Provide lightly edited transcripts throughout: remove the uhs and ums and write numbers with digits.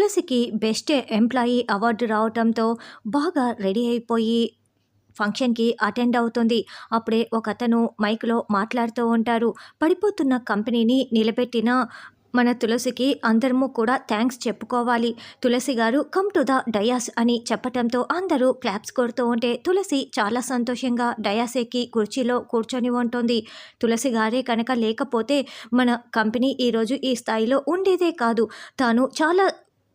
తులసికి best employee award రావటంతో బాగా రెడీ అయిపోయి ఫంక్షన్‌కి అటెండ్ అవుతుంది. అప్పుడే ఒకతను మైక్‌లో మాట్లాడుతూ ఉంటారు. పడిపోతున్న కంపెనీని నిలబెట్టిన మన తులసికి అందరము కూడా థాంక్స్ చెప్పుకోవాలి. తులసి గారు కమ్ టు ద డయాస్ అని చెప్పటంతో అందరూ క్లాప్స్ కొడుతూ ఉంటే తులసి చాలా సంతోషంగా డయాస్ ఎక్కి కుర్చీలో కూర్చొని ఉంటుంది. తులసి గారే కనుక లేకపోతే మన కంపెనీ ఈరోజు ఈ స్థాయిలో ఉండేదే కాదు. తాను చాలా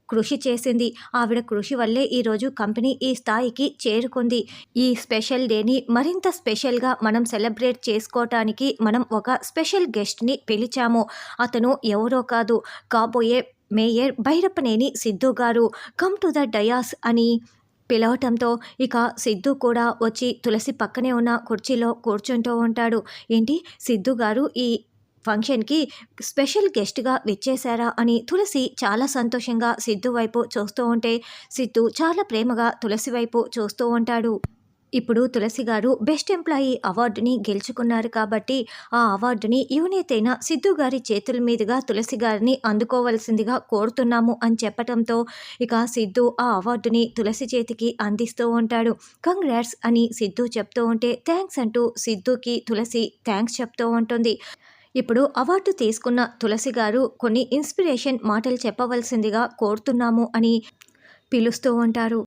కృషి చేసింది. ఆవిడ కృషి వల్లే ఈరోజు కంపెనీ ఈ స్థాయికి చేరుకుంది. ఈ స్పెషల్ డేని మరింత స్పెషల్‌గా మనం సెలబ్రేట్ చేసుకోవటానికి మనం ఒక స్పెషల్ గెస్ట్‌ని పిలిచాము. అతను ఎవరో కాదు, కాబోయే మేయర్ భైరప్పనేని సిద్ధు గారు. కమ్ టు ద డయాస్ అని పిలవటంతో ఇక సిద్ధు కూడా వచ్చి తులసి పక్కనే ఉన్న కుర్చీలో కూర్చుంటూ ఉంటాడు. ఏంటి సిద్ధు గారు ఈ ఫంక్షన్‌కి స్పెషల్ గెస్ట్‌గా విచ్చేశారా అని తులసి చాలా సంతోషంగా సిద్ధు వైపు చూస్తూ ఉంటే, సిద్ధు చాలా ప్రేమగా తులసి వైపు చూస్తూ ఉంటాడు. ఇప్పుడు తులసి గారు బెస్ట్ ఎంప్లాయీ అవార్డుని గెలుచుకున్నారు కాబట్టి, ఆ అవార్డుని యువనేత అయిన సిద్ధు గారి చేతుల మీదుగా తులసి గారిని అందుకోవాల్సిందిగా కోరుతున్నాము అని చెప్పటంతో, ఇక సిద్ధు ఆ అవార్డుని తులసి చేతికి అందిస్తూ ఉంటాడు. కంగ్రాట్స్ అని సిద్ధు చెప్తూ ఉంటే, థ్యాంక్స్ అంటూ సిద్ధుకి తులసి థ్యాంక్స్ చెప్తూ ఉంటుంది. ఇప్పుడు అవార్డు తీసుకున్న తులసి గారు కొన్ని ఇన్స్పిరేషన్ మాటలు చెప్పవలసిందిగా కోరుతున్నాము అని పిలుస్తూ ఉంటారు.